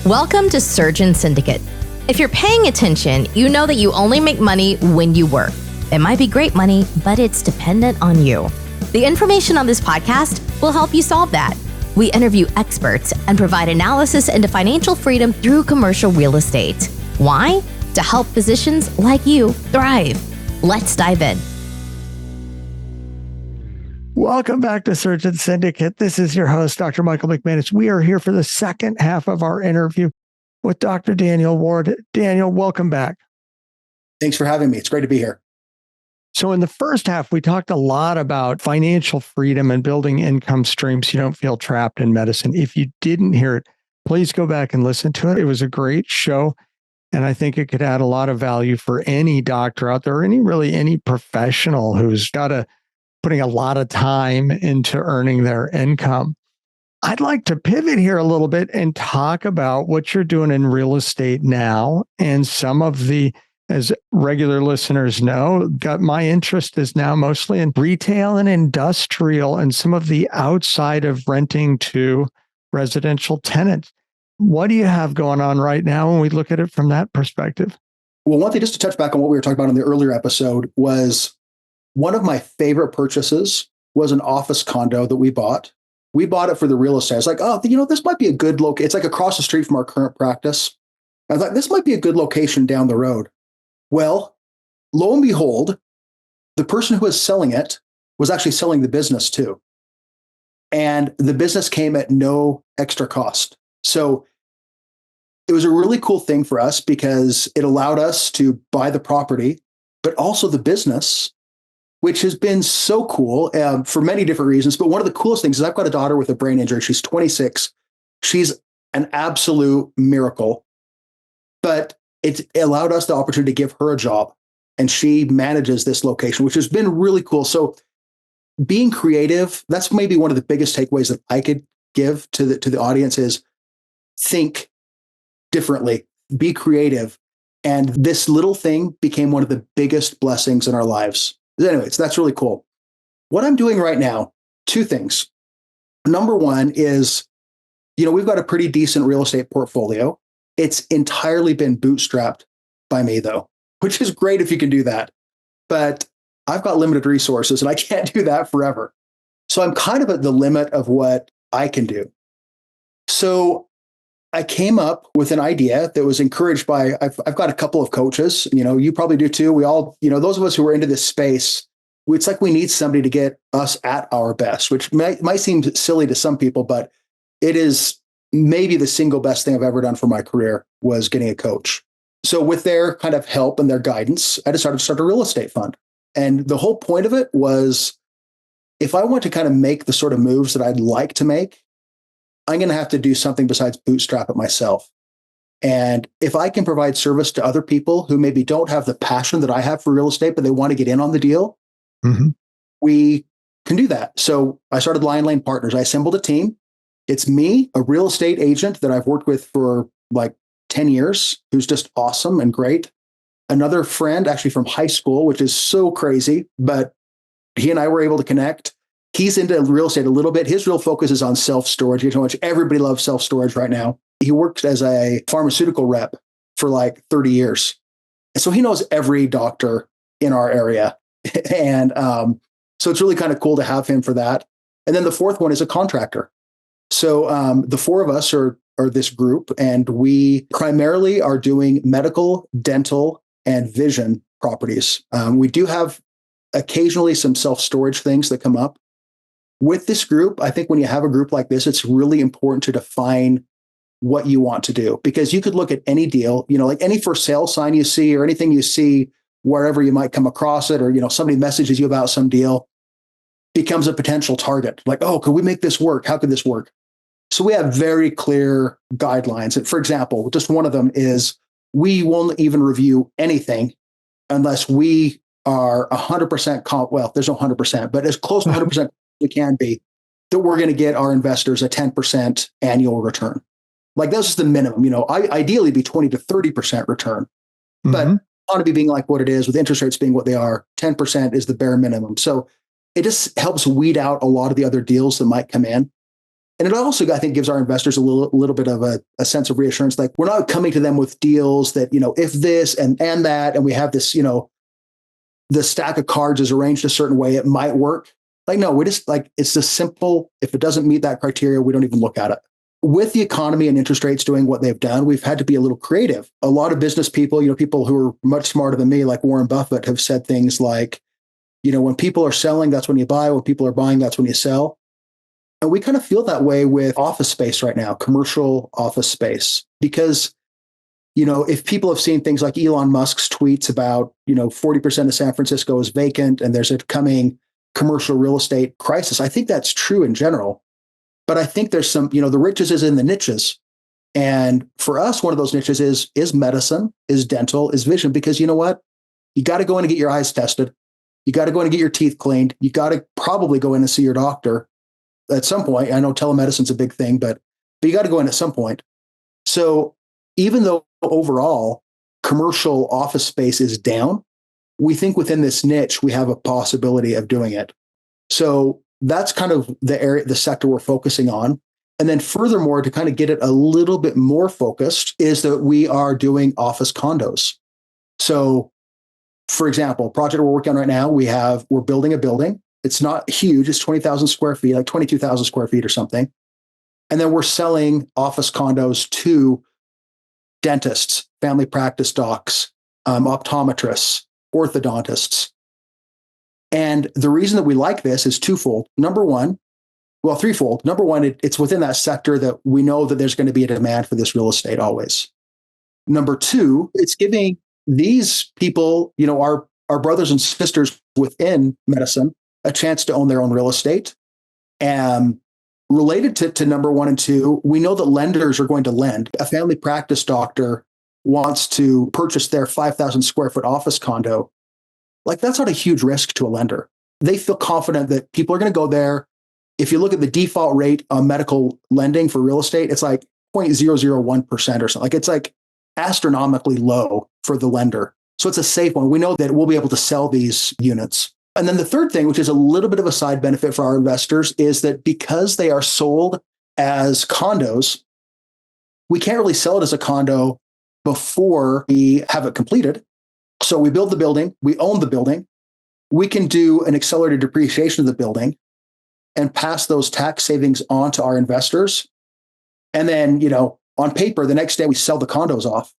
Welcome to Surgeon Syndicate. If you're paying attention, you know that you only make money when you work. It might be great money, but it's dependent on you. The information on this podcast will help you solve that. We interview experts and provide analysis into financial freedom through commercial real estate. Why? To help physicians like you thrive. Let's dive in. Welcome back to Surgeon Syndicate. This is your host, Dr. Michael McManus. We are here for the second half of our interview with Dr. Daniel Ward. Daniel, welcome back. Thanks for having me. It's great to be here. So in the first half, we talked a lot about financial freedom and building income streams so you don't feel trapped in medicine. If you didn't hear it, please go back and listen to it. It was a great show. And I think it could add a lot of value for any doctor out there, any professional who's putting a lot of time into earning their income. I'd like to pivot here a little bit and talk about what you're doing in real estate now. And some of the, as regular listeners know, my interest is now mostly in retail and industrial and some of the outside of renting to residential tenants. What do you have going on right now when we look at it from that perspective? Well, one thing, just to touch back on what we were talking about in the earlier episode, was one of my favorite purchases was an office condo that we bought. We bought it for the real estate. I was like, this might be a good location. It's like across the street from our current practice. I was like, this might be a good location down the road. Well, lo and behold, the person who was selling it was actually selling the business too. And the business came at no extra cost. So it was a really cool thing for us because it allowed us to buy the property, but also the business, which has been so cool for many different reasons. But one of the coolest things is I've got a daughter with a brain injury. She's 26. She's an absolute miracle. But it allowed us the opportunity to give her a job. And she manages this location, which has been really cool. So being creative, that's maybe one of the biggest takeaways that I could give to the audience is think differently, be creative. And this little thing became one of the biggest blessings in our lives. Anyways, that's really cool. What I'm doing right now, two things. Number one is, we've got a pretty decent real estate portfolio. It's entirely been bootstrapped by me though, which is great if you can do that. But I've got limited resources and I can't do that forever. So I'm kind of at the limit of what I can do. So I came up with an idea that was encouraged by, I've got a couple of coaches, you probably do too. We all, those of us who are into this space, it's like we need somebody to get us at our best, which might seem silly to some people, but it is maybe the single best thing I've ever done for my career was getting a coach. So with their kind of help and their guidance, I decided to start a real estate fund. And the whole point of it was, if I want to kind of make the sort of moves that I'd like to make, I'm going to have to do something besides bootstrap it myself. And if I can provide service to other people who maybe don't have the passion that I have for real estate, but they want to get in on the deal, we can do that. So I started Lion Lane Partners. I assembled a team. It's me, a real estate agent that I've worked with for like 10 years, who's just awesome and great. Another friend actually from high school, which is so crazy, but he and I were able to connect. He's into real estate a little bit. His real focus is on self-storage, which everybody loves self-storage right now. He worked as a pharmaceutical rep for like 30 years. And so he knows every doctor in our area. And so it's really kind of cool to have him for that. And then the fourth one is a contractor. So the four of us are this group, and we primarily are doing medical, dental, and vision properties. We do have occasionally some self-storage things that come up. With this group, I think when you have a group like this, it's really important to define what you want to do, because you could look at any deal, like any for sale sign you see or anything you see wherever you might come across it, or, somebody messages you about some deal, becomes a potential target. Like, oh, could we make this work? How could this work? So we have very clear guidelines. And for example, just one of them is we won't even review anything unless we are 100% well, there's no 100%, but as close to 100% we can be, that we're going to get our investors a 10% annual return. Like that's just the minimum, ideally be 20 to 30% return, but economy being like what it is, with interest rates being what they are, 10% is the bare minimum. So it just helps weed out a lot of the other deals that might come in. And it also, I think, gives our investors a little bit of a sense of reassurance. Like, we're not coming to them with deals that, if this and that, and we have this, the stack of cards is arranged a certain way, it might work. Like, no, we just like, it's just simple. If it doesn't meet that criteria, we don't even look at it. With the economy and interest rates doing what they've done, we've had to be a little creative. A lot of business people, people who are much smarter than me, like Warren Buffett, have said things like, when people are selling, that's when you buy. When people are buying, that's when you sell. And we kind of feel that way with office space right now, commercial office space, because, if people have seen things like Elon Musk's tweets about, 40% of San Francisco is vacant and there's a coming commercial real estate crisis, I think that's true in general. But I think there's some, the riches is in the niches. And for us, one of those niches is medicine, is dental, is vision, because you know what? You got to go in and get your eyes tested. You got to go in and get your teeth cleaned. You got to probably go in and see your doctor at some point. I know telemedicine's a big thing, but you got to go in at some point. So even though overall commercial office space is down, we think within this niche, we have a possibility of doing it. So that's kind of the sector we're focusing on. And then furthermore, to kind of get it a little bit more focused, is that we are doing office condos. So for example, project we're working on right now, we're building a building. It's not huge. It's 20,000 square feet, like 22,000 square feet or something. And then we're selling office condos to dentists, family practice docs, optometrists, orthodontists. And the reason that we like this is twofold. Threefold. Number one, it's within that sector that we know that there's going to be a demand for this real estate always. Number two, it's giving these people, our brothers and sisters within medicine, a chance to own their own real estate. And related to number one and two, we know that lenders are going to lend. A family practice doctor wants to purchase their 5,000 square foot office condo. Like, that's not a huge risk to a lender. They feel confident that people are going to go there. If you look at the default rate on medical lending for real estate, it's like 0.001% or something. Like, it's like astronomically low for the lender. So it's a safe one. We know that we'll be able to sell these units. And then the third thing, which is a little bit of a side benefit for our investors, is that because they are sold as condos, we can't really sell it as a condo before we have it completed. So we build the building, we own the building, we can do an accelerated depreciation of the building and pass those tax savings on to our investors. And then, on paper, the next day we sell the condos off.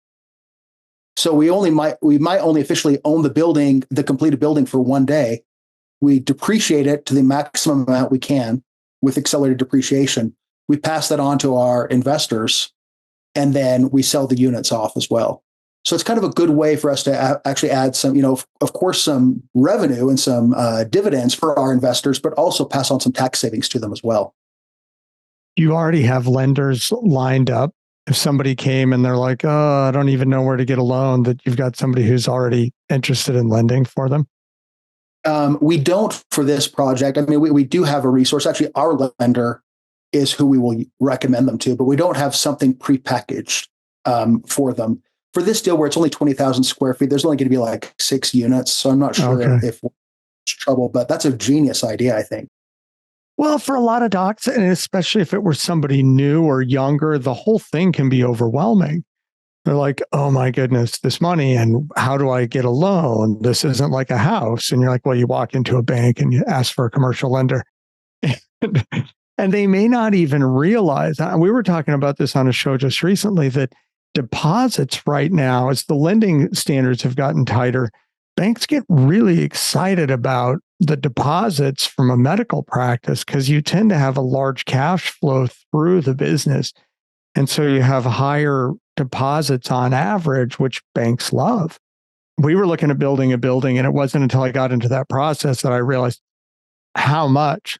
So we might only officially own the building, the completed building, for one day. We depreciate it to the maximum amount we can with accelerated depreciation. We pass that on to our investors, and then we sell the units off as well. So it's kind of a good way for us to actually add some, of course, some revenue and some dividends for our investors, but also pass on some tax savings to them as well. You already have lenders lined up. If somebody came and they're like, oh, I don't even know where to get a loan, that you've got somebody who's already interested in lending for them? We don't for this project. I mean, we do have a resource. Actually, our lender is who we will recommend them to, but we don't have something prepackaged for them. For this deal where it's only 20,000 square feet, there's only going to be like 6 units. So I'm not sure if we're in trouble, but that's a genius idea, I think. Well, for a lot of docs, and especially if it were somebody new or younger, the whole thing can be overwhelming. They're like, oh my goodness, this money, and how do I get a loan? This isn't like a house. And you're like, well, you walk into a bank and you ask for a commercial lender. And they may not even realize, we were talking about this on a show just recently, that deposits right now, as the lending standards have gotten tighter, banks get really excited about the deposits from a medical practice because you tend to have a large cash flow through the business. And so you have higher deposits on average, which banks love. We were looking at building a building, and it wasn't until I got into that process that I realized how much.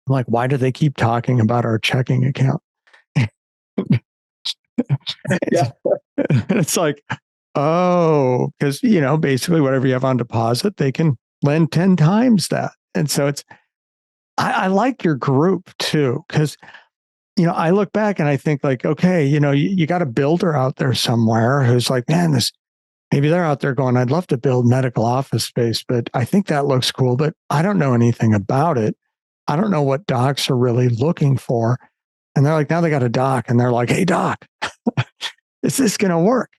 I'm like, why do they keep talking about our checking account? Yeah. It's like, oh, because, basically whatever you have on deposit, they can lend 10 times that. And so I like your group too, because, I look back and I think like, okay, you got a builder out there somewhere who's like, man, maybe they're out there going, I'd love to build medical office space, but I think that looks cool, but I don't know anything about it. I don't know what docs are really looking for. And they're like, now they got a doc, and they're like, hey, doc, is this going to work?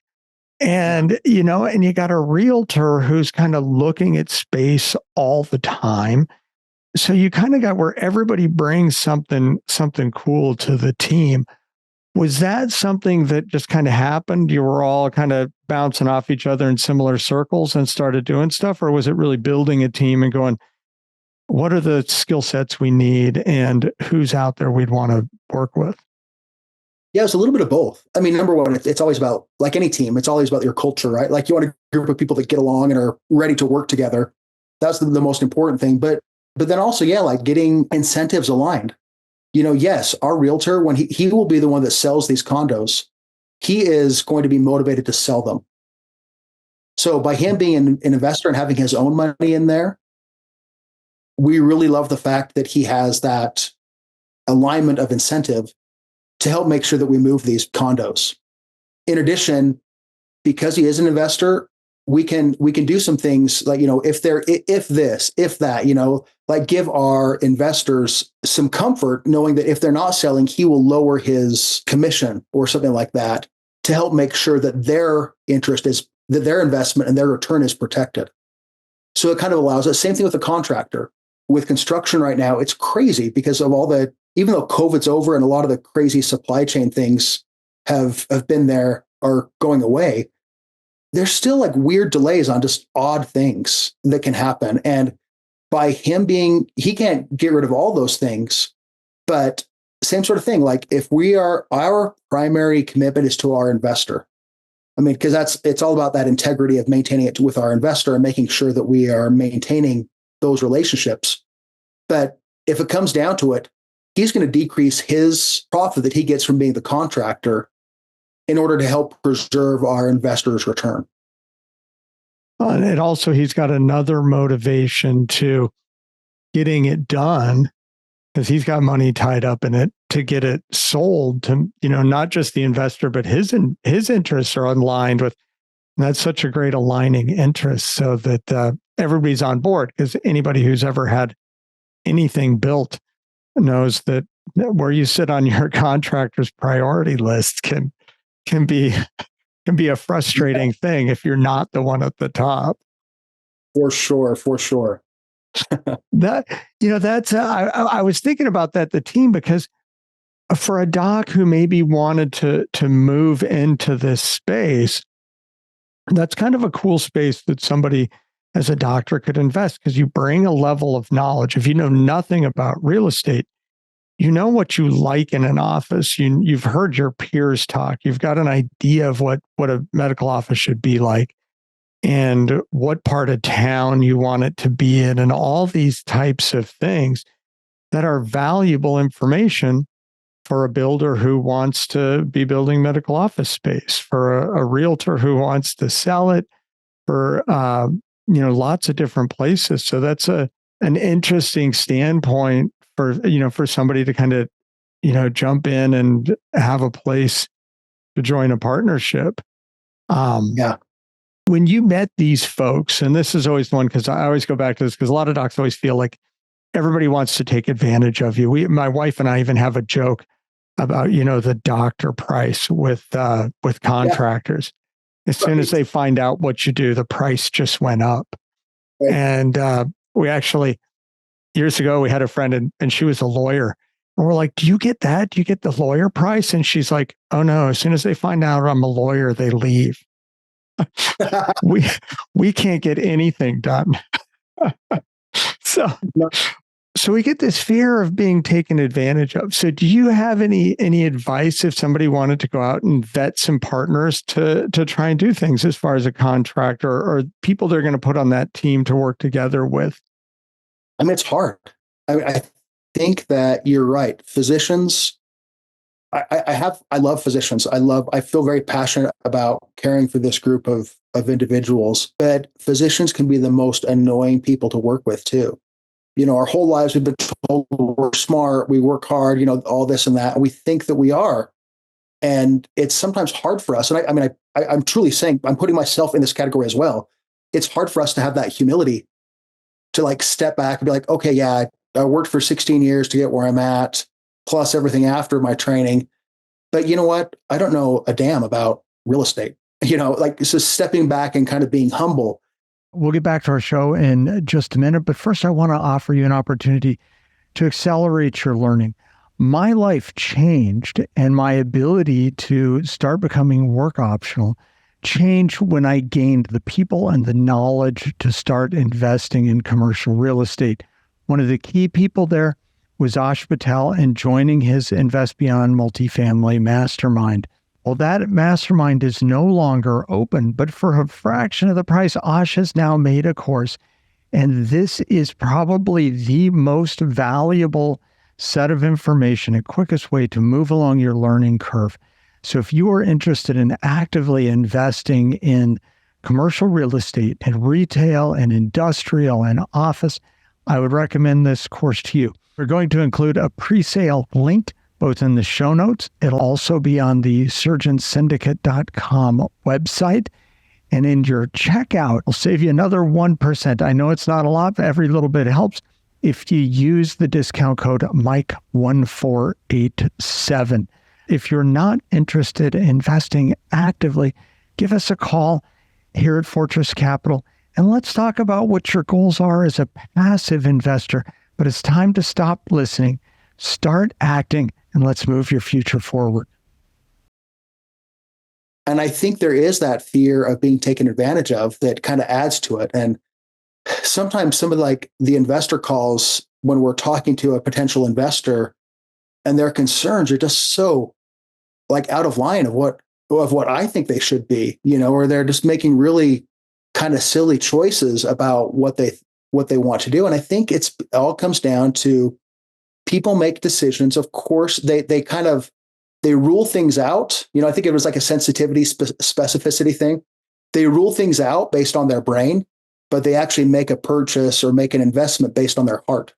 And, and you got a realtor who's kind of looking at space all the time. So you kind of got where everybody brings something cool to the team. Was that something that just kind of happened? You were all kind of bouncing off each other in similar circles and started doing stuff? Or was it really building a team and going, what are the skill sets we need and who's out there we'd want to work with? Yeah, it's a little bit of both. I mean, number one, it's always about, like any team, it's always about your culture, right? Like you want a group of people that get along and are ready to work together. That's the most important thing. But then also, yeah, like getting incentives aligned. Yes, our realtor, when he will be the one that sells these condos, he is going to be motivated to sell them. So by him being an investor and having his own money in there, we really love the fact that he has that alignment of incentive to help make sure that we move these condos. In addition, because he is an investor, we can do some things like, if this, if that, like give our investors some comfort knowing that if they're not selling, he will lower his commission or something like that to help make sure that their investment and their return is protected. So it kind of allows us, same thing with the contractor. With construction right now, it's crazy because of even though COVID's over and a lot of the crazy supply chain things have been there are going away, there's still like weird delays on just odd things that can happen. And by him he can't get rid of all those things, but same sort of thing. Like if our primary commitment is to our investor. I mean, because it's all about that integrity of maintaining it with our investor and making sure that we are maintaining those relationships. But if it comes down to it, he's going to decrease his profit that he gets from being the contractor in order to help preserve our investors' return. And also, he's got another motivation to getting it done because he's got money tied up in it to get it sold to, not just the investor, but his interests are aligned with. And that's such a great aligning interest so that everybody's on board, because anybody who's ever had anything built knows that where you sit on your contractor's priority list can be a frustrating thing if you're not the one at the top. For sure. I was thinking about that, the team, because for a doc who maybe wanted to move into this space, that's kind of a cool space that somebody as a doctor could invest, because you bring a level of knowledge. If you know nothing about real estate, you know what you like in an office. You've heard your peers talk. You've got an idea of what a medical office should be like and what part of town you want it to be in, and all these types of things that are valuable information for a builder who wants to be building medical office space, for a realtor who wants to sell it, for lots of different places. So that's an interesting standpoint for somebody to kind of jump in and have a place to join a partnership. When you met these folks, and this is always one, because I always go back to this, because a lot of docs always feel like everybody wants to take advantage of you. My wife and I even have a joke about the doctor price with contractors. As soon as they find out what you do, the price just went up. Right. And we actually, years ago, we had a friend and she was a lawyer. And we're like, do you get that? Do you get the lawyer price? And she's like, oh no, as soon as they find out I'm a lawyer, they leave. we can't get anything done. So we get this fear of being taken advantage of. So do you have any advice if somebody wanted to go out and vet some partners to try and do things as far as a contractor or people they're going to put on that team to work together with? I mean, it's hard. I think that you're right. Physicians, I love physicians. I feel very passionate about caring for this group of individuals, but physicians can be the most annoying people to work with too. Our whole lives we've been told we're smart, we work hard, all this and that, and we think that we are. And it's sometimes hard for us. And I'm truly saying, I'm putting myself in this category as well. It's hard for us to have that humility to like step back and be like, okay, yeah, I worked for 16 years to get where I'm at. plus everything after my training. But you know what? I don't know a damn about real estate. Like it's just stepping back and kind of being humble. We'll get back to our show in just a minute, but first I want to offer you an opportunity to accelerate your learning. My life changed, and my ability to start becoming work optional changed when I gained the people and the knowledge to start investing in commercial real estate. One of the key people there was Ash Patel, and joining his Invest Beyond Multifamily Mastermind. Well, that mastermind is no longer open, but for a fraction of the price, Ash has now made a course. And this is probably the most valuable set of information and quickest way to move along your learning curve. So if you are interested in actively investing in commercial real estate and retail and industrial and office, I would recommend this course to you. We're going to include a pre-sale link both in the show notes. It'll also be on the surgeonsyndicate.com website. And in your checkout, it'll save you another 1%. I know it's not a lot, but every little bit helps if you use the discount code Mike1487. If you're not interested in investing actively, give us a call here at Fortress Capital, and let's talk about what your goals are as a passive investor. But it's time to stop listening, start acting, and let's move your future forward. And I think there is that fear of being taken advantage of that kind of adds to it. And sometimes some of the investor calls when we're talking to a potential investor and their concerns are just so out of line of what I think they should be, or they're just making really kind of silly choices about what they want to do. And I think it all comes down to people make decisions. Of course, they rule things out. I think it was like a sensitivity specificity thing. They rule things out based on their brain, but they actually make a purchase or make an investment based on their heart.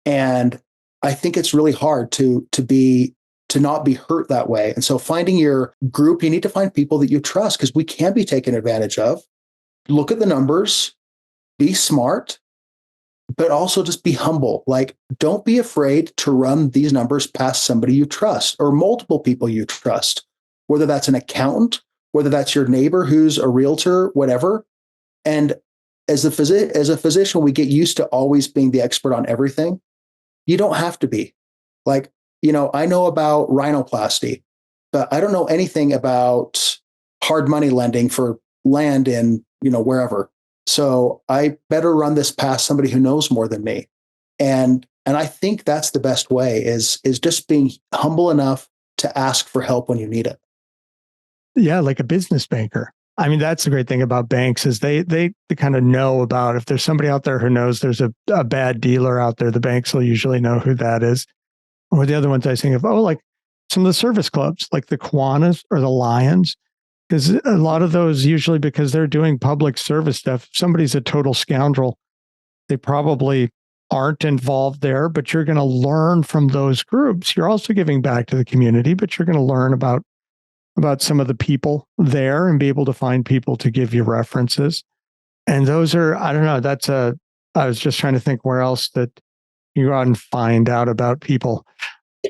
And I think it's really hard to not be hurt that way. And so finding your group, you need to find people that you trust, because we can be taken advantage of. Look at the numbers, be smart, but also just be humble. Don't be afraid to run these numbers past somebody you trust or multiple people you trust, whether that's an accountant, whether that's your neighbor who's a realtor, whatever. And as a physician, we get used to always being the expert on everything. You don't have to be. I know about rhinoplasty, but I don't know anything about hard money lending for land in, wherever. So I better run this past somebody who knows more than me. And I think that's the best way is just being humble enough to ask for help when you need it. Yeah, like a business banker. I mean, that's the great thing about banks is they kind of know about, if there's somebody out there who knows there's a bad dealer out there, the banks will usually know who that is. Or the other ones I think of, like some of the service clubs, like the Kiwanis or the Lions, because a lot of those usually, because they're doing public service stuff, if somebody's a total scoundrel, they probably aren't involved there, but you're going to learn from those groups. You're also giving back to the community, but you're going to learn about some of the people there and be able to find people to give you references. And those are, I don't know, I was just trying to think where else that you go out and find out about people.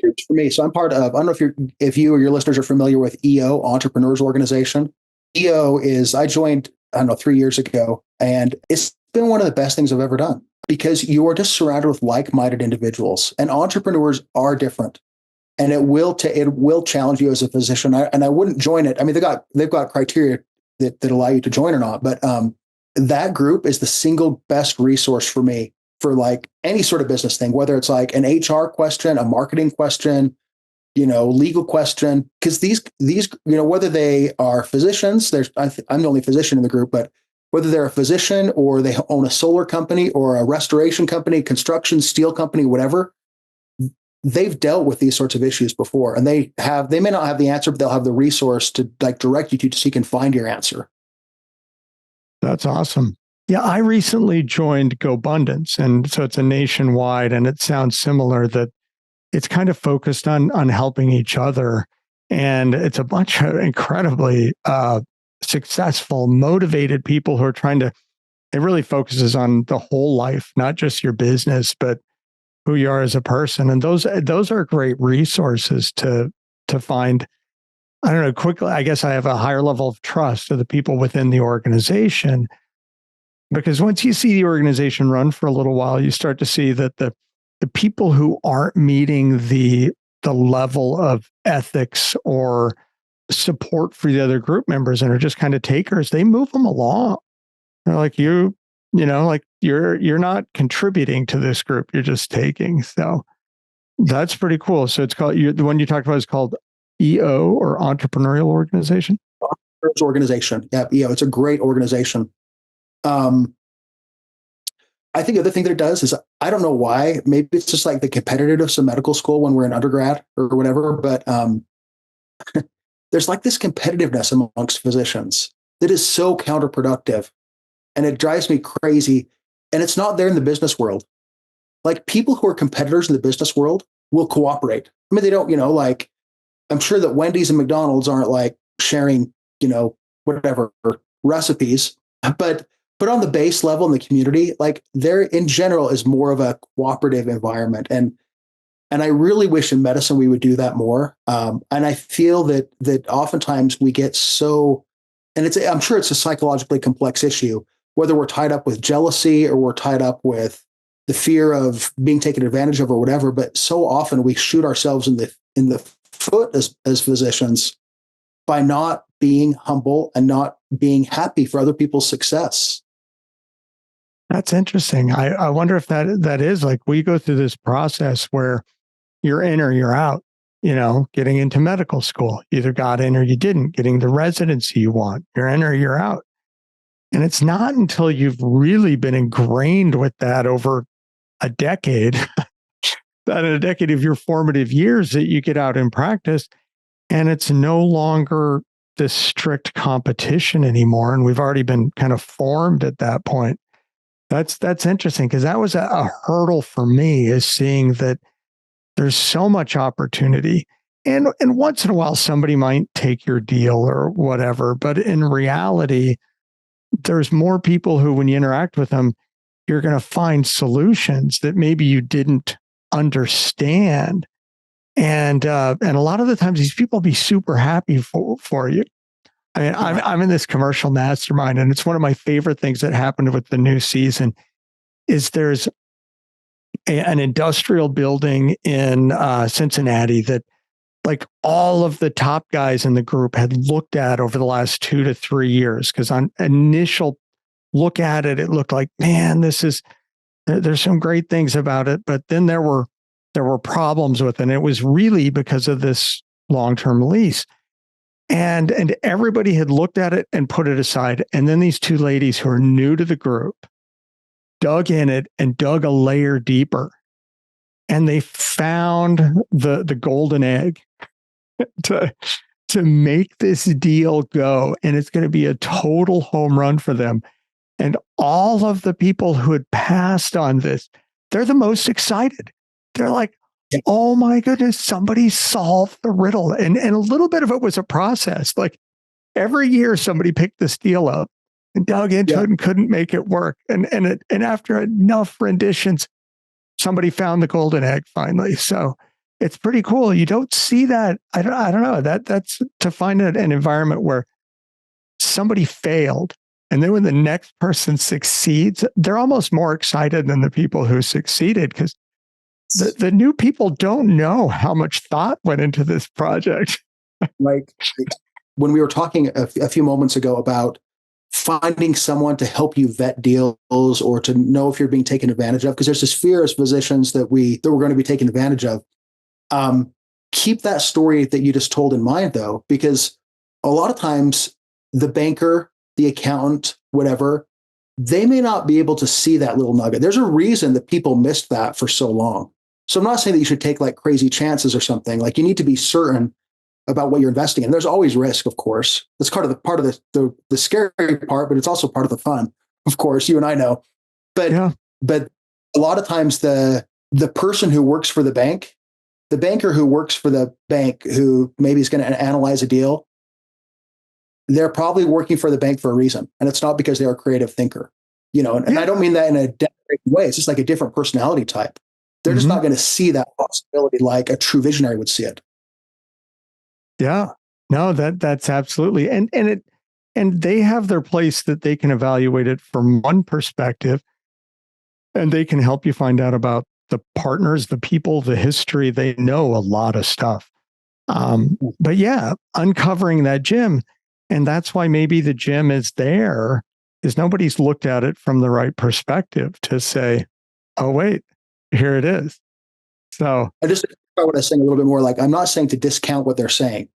For me, so I'm part of, I don't know if you or your listeners are familiar with EO, Entrepreneurs Organization. EO is, I joined, 3 years ago, and it's been one of the best things I've ever done, because you are just surrounded with like-minded individuals, and entrepreneurs are different, and it will challenge you as a physician. I wouldn't join it. I mean, they've got criteria that allow you to join or not, but that group is the single best resource for me for any sort of business thing, whether it's an HR question, a marketing question, legal question, because these, whether they are physicians, I'm the only physician in the group, but whether they're a physician or they own a solar company or a restoration company, construction, steel company, whatever, they've dealt with these sorts of issues before, and they may not have the answer, but they'll have the resource to direct you to so you can find your answer. That's awesome. Yeah, I recently joined GoBundance, and so it's a nationwide, and it sounds similar that it's kind of focused on helping each other, and it's a bunch of incredibly successful, motivated people who are it really focuses on the whole life, not just your business, but who you are as a person. And those are great resources to find. I don't know, quickly, I guess I have a higher level of trust of the people within the organization, because once you see the organization run for a little while, you start to see that the people who aren't meeting the level of ethics or support for the other group members and are just kind of takers, they move them along. They're like, like you're not contributing to this group, you're just taking. So that's pretty cool. So it's called, the one you talked about is called EO, or Entrepreneurial Organization. Organization. Yeah, EO. It's a great organization. I think the other thing that it does is, I don't know why, maybe it's just like the competitiveness of medical school when we're in undergrad or whatever, but there's like this competitiveness amongst physicians that is so counterproductive, and it drives me crazy. And it's not there in the business world. Like, people who are competitors in the business world will cooperate. I mean, they don't, like, I'm sure that Wendy's and McDonald's aren't like sharing, whatever recipes, but on the base level in the community, like, there in general is more of a cooperative environment. And I really wish in medicine we would do that more. And I feel that oftentimes we get so, and I'm sure it's a psychologically complex issue, whether we're tied up with jealousy or we're tied up with the fear of being taken advantage of or whatever. But so often we shoot ourselves in the foot as physicians by not being humble and not being happy for other people's success. That's interesting. I wonder if that is like, we go through this process where you're in or you're out, getting into medical school, either got in or you didn't, getting the residency you want, you're in or you're out. And it's not until you've really been ingrained with that over a decade, that in a decade of your formative years, that you get out in practice, and it's no longer this strict competition anymore. And we've already been kind of formed at that point. That's interesting, because that was a hurdle for me, is seeing that there's so much opportunity. And once in a while, somebody might take your deal or whatever. But in reality, there's more people who, when you interact with them, you're going to find solutions that maybe you didn't understand. And a lot of the times, these people be super happy for you. I mean, I'm in this commercial mastermind, and it's one of my favorite things that happened with the new season is there's an industrial building in Cincinnati that, like, all of the top guys in the group had looked at over the last 2 to 3 years. Because on initial look at it, it looked like, man, there's some great things about it. But then there were problems with it. And it was really because of this long-term lease. And everybody had looked at it and put it aside. And then these two ladies who are new to the group dug in it and dug a layer deeper. And they found the golden egg to make this deal go. And it's going to be a total home run for them. And all of the people who had passed on this, they're the most excited. They're like, oh my goodness, somebody solved the riddle. And a little bit of it was a process. Like, every year somebody picked this deal up and dug into it and couldn't make it work. And after enough renditions, somebody found the golden egg finally. So it's pretty cool. You don't see that. I don't know. That's to find an environment where somebody failed, and then when the next person succeeds, they're almost more excited than the people who succeeded, because the new people don't know how much thought went into this project. Like, when we were talking a few moments ago about finding someone to help you vet deals or to know if you're being taken advantage of, because there's this fear as physicians that we're going to be taken advantage of. Keep that story that you just told in mind, though, because a lot of times the banker, the accountant, whatever, they may not be able to see that little nugget. There's a reason that people missed that for so long. So I'm not saying that you should take like crazy chances or something. Like, you need to be certain about what you're investing in. There's always risk, of course. That's part of the scary part, but it's also part of the fun. Of course, you and I know. But a lot of times the person who works for the bank, the banker who works for the bank, who maybe is going to analyze a deal, they're probably working for the bank for a reason. And it's not because they're a creative thinker, and I don't mean that in a denigrating way. It's just like a different personality type. They're just not going to see that possibility like a true visionary would see it. Yeah, no, that's absolutely. And they have their place that they can evaluate it from one perspective, and they can help you find out about the partners, the people, the history. They know a lot of stuff. But yeah, uncovering that gem. And that's why maybe the gem is there, is nobody's looked at it from the right perspective to say, oh, wait, here it is. So I just what I was saying a little bit more, like, I'm not saying to discount what they're saying.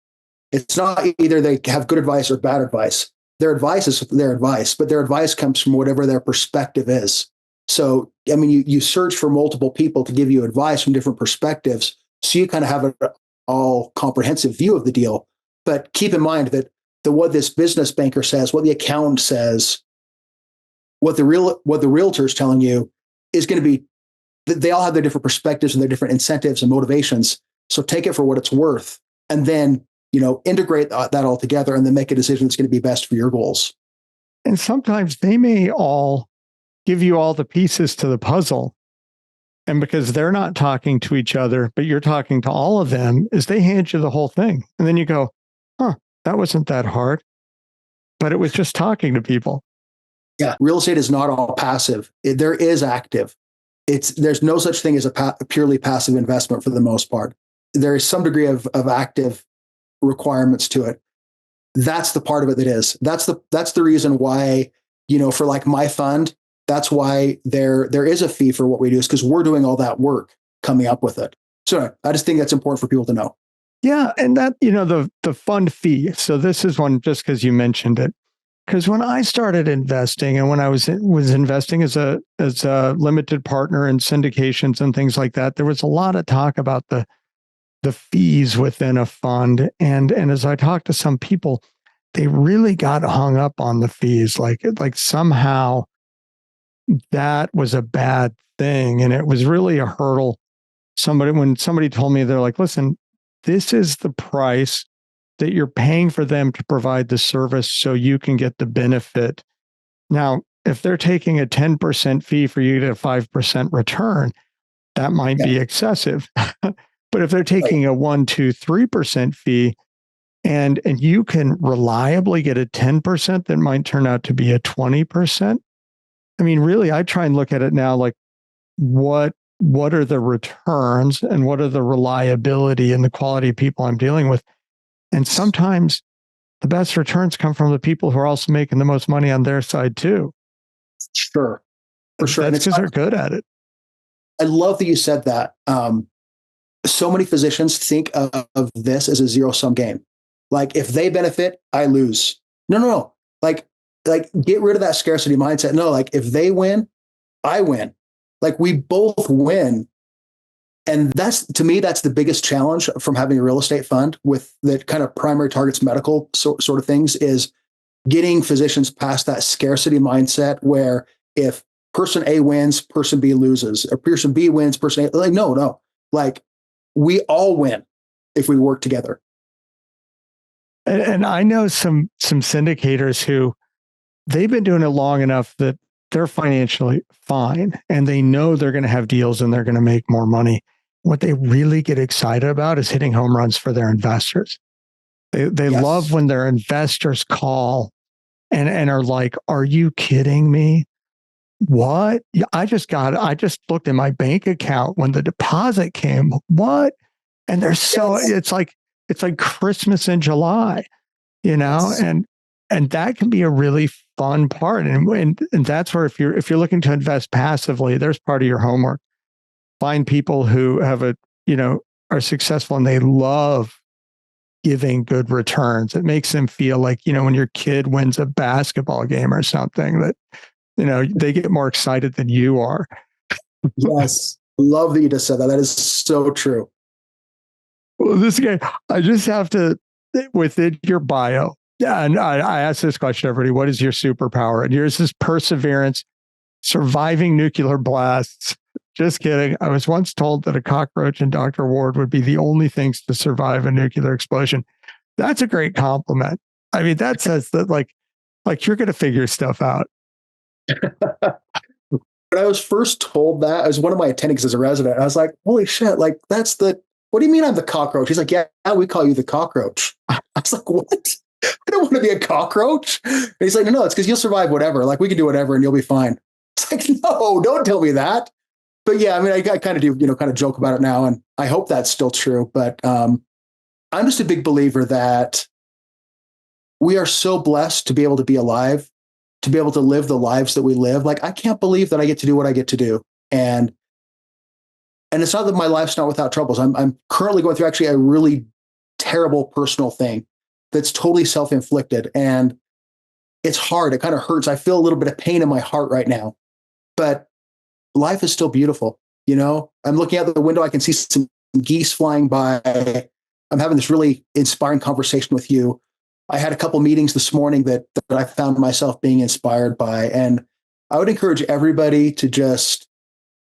It's not either they have good advice or bad advice. Their advice is their advice, but their advice comes from whatever their perspective is. So, I mean, you search for multiple people to give you advice from different perspectives. So you kind of have an all comprehensive view of the deal. But keep in mind that what this business banker says, what the accountant says, what the realtor is telling you is going to be, they all have their different perspectives and their different incentives and motivations. So take it for what it's worth, and then, integrate that all together, and then make a decision that's going to be best for your goals. And sometimes they may all give you all the pieces to the puzzle. And because they're not talking to each other, but you're talking to all of them, is they hand you the whole thing. And then you go, that wasn't that hard, but it was just talking to people. Yeah. Real estate is not all passive. There is active. There's no such thing as a purely passive investment for the most part. There is some degree of active requirements to it. That's the part of it that is. That's the reason why, for like my fund, that's why there is a fee for what we do, is because we're doing all that work coming up with it. So I just think that's important for people to know. Yeah. And that, the fund fee. So this is one, just because you mentioned it, because when I started investing, and when I was investing as a limited partner in syndications and things like that, there was a lot of talk about the fees within a fund. And as I talked to some people, they really got hung up on the fees, like somehow that was a bad thing. And it was really a hurdle. When somebody told me, they're like, listen, this is the price that you're paying for them to provide the service so you can get the benefit. Now, if they're taking a 10% fee for you to get a 5% return, that might be excessive. But if they're taking a 1, 2, 3% fee, and you can reliably get a 10% that might turn out to be a 20%. I mean, really, I try and look at it now like, what are the returns and what are the reliability and the quality of people I'm dealing with? And sometimes the best returns come from the people who are also making the most money on their side too. Sure. For sure. That's because they're good at it. I love that you said that. So many physicians think of this as a zero-sum game. Like, if they benefit, I lose. No. Like get rid of that scarcity mindset. No, like, if they win, I win. Like, we both win. And to me, that's the biggest challenge from having a real estate fund with that kind of primary targets medical sort of things, is getting physicians past that scarcity mindset where if person A wins, person B loses, or person B wins, person A, like, no. Like, we all win if we work together. And I know some syndicators who, they've been doing it long enough that they're financially fine and they know they're going to have deals and they're going to make more money. What they really get excited about is hitting home runs for their investors. They love when their investors call and are like, are you kidding me? What? I just looked at my bank account when the deposit came. What? And they're it's like Christmas in July, and that can be a really fun part. And that's where, if you're looking to invest passively, there's part of your homework. Find people who have are successful and they love giving good returns. It makes them feel like, when your kid wins a basketball game or something, that, they get more excited than you are. Yes. Love that you just said that. That is so true. Well, this guy, I just have to, within your bio, and I ask this question to everybody, what is your superpower? And yours is perseverance, surviving nuclear blasts. Just kidding. I was once told that a cockroach and Dr. Ward would be the only things to survive a nuclear explosion. That's a great compliment. I mean, that says that like you're going to figure stuff out. When I was first told that, as one of my attendings as a resident, I was like, holy shit, like what do you mean I'm the cockroach? He's like, yeah, we call you the cockroach. I was like, what? I don't want to be a cockroach. And he's like, no, it's because you'll survive whatever. Like we can do whatever and you'll be fine. It's like, no, don't tell me that. But yeah, I mean, I kind of do, kind of joke about it now. And I hope that's still true. But I'm just a big believer that we are so blessed to be able to be alive, to be able to live the lives that we live. Like, I can't believe that I get to do what I get to do. And it's not that my life's not without troubles. I'm currently going through actually a really terrible personal thing that's totally self-inflicted. And it's hard. It kind of hurts. I feel a little bit of pain in my heart right now, but life is still beautiful. I'm looking out the window. I can see some geese flying by. I'm having this really inspiring conversation with you. I had a couple meetings this morning that I found myself being inspired by. And I would encourage everybody to just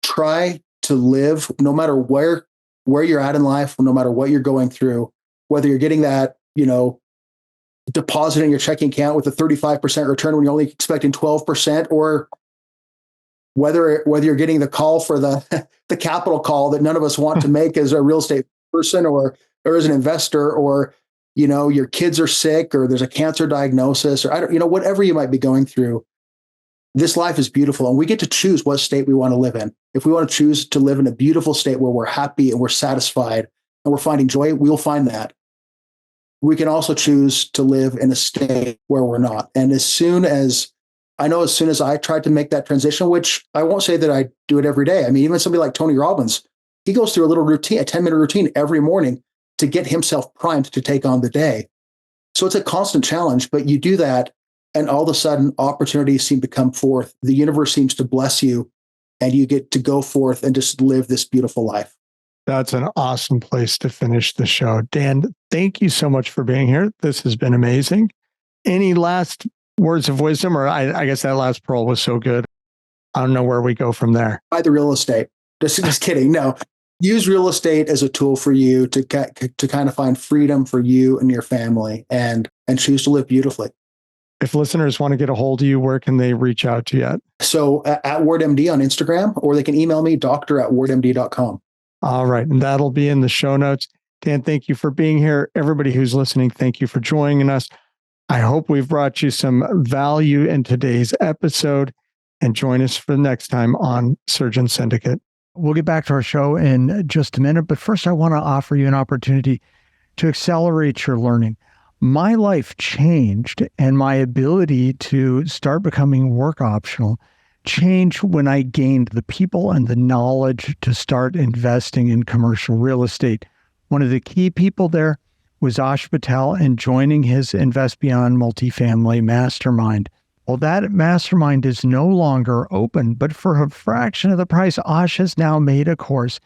try to live, no matter where you're at in life, no matter what you're going through, whether you're getting that, deposit in your checking account with a 35% return when you're only expecting 12%, or whether you're getting the call for the capital call that none of us want to make as a real estate person or as an investor, or, your kids are sick, or there's a cancer diagnosis, or whatever you might be going through. This life is beautiful, and we get to choose what state we want to live in. If we want to choose to live in a beautiful state where we're happy and we're satisfied and we're finding joy, we'll find that. We can also choose to live in a state where we're not. And as soon as I tried to make that transition, which I won't say that I do it every day. I mean, even somebody like Tony Robbins, he goes through a little routine, a 10-minute routine every morning to get himself primed to take on the day. So it's a constant challenge, but you do that, and all of a sudden opportunities seem to come forth. The universe seems to bless you, and you get to go forth and just live this beautiful life. That's an awesome place to finish the show. Dan, thank you so much for being here. This has been amazing. Any last words of wisdom, or I guess that last pearl was so good. I don't know where we go from there. Buy the real estate. Just kidding. No, use real estate as a tool for you to kind of find freedom for you and your family, and choose to live beautifully. If listeners want to get a hold of you, where can they reach out to you at? So at WardMD on Instagram, or they can email me, doctor@wardmd.com. All right. And that'll be in the show notes. Dan, thank you for being here. Everybody who's listening, thank you for joining us. I hope we've brought you some value in today's episode, and join us for the next time on Surgeon Syndicate. We'll get back to our show in just a minute, but first I want to offer you an opportunity to accelerate your learning. My life changed, and my ability to start becoming work optional changed when I gained the people and the knowledge to start investing in commercial real estate. One of the key people there was Ash Patel, and joining his Invest Beyond Multifamily Mastermind. Well, that mastermind is no longer open, but for a fraction of the price, Ash has now made a course.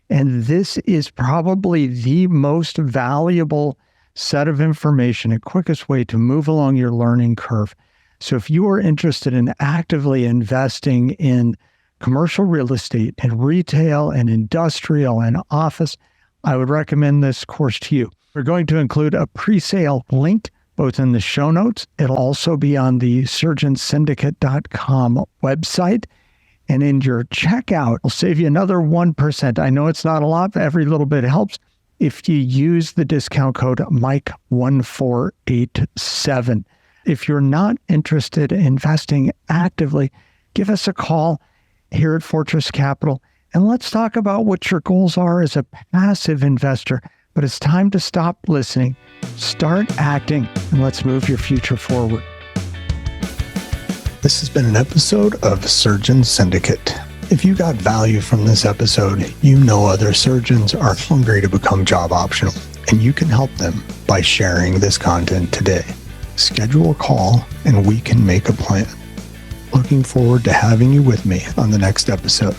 And this is probably the most valuable set of information, a quickest way to move along your learning curve. So if you are interested in actively investing in commercial real estate and retail and industrial and office, I would recommend this course to you. We're going to include a pre-sale link both in the show notes. It'll also be on the surgeonsyndicate.com website. And in your checkout, it'll save you another 1%. I know it's not a lot, but every little bit helps if you use the discount code Mike1487. If you're not interested in investing actively, give us a call here at Fortress Capital, and let's talk about what your goals are as a passive investor. But it's time to stop listening, start acting, and let's move your future forward. This has been an episode of Surgeon Syndicate. If you got value from this episode, you know other surgeons are hungry to become job optional, and you can help them by sharing this content today. Schedule a call and we can make a plan. Looking forward to having you with me on the next episode.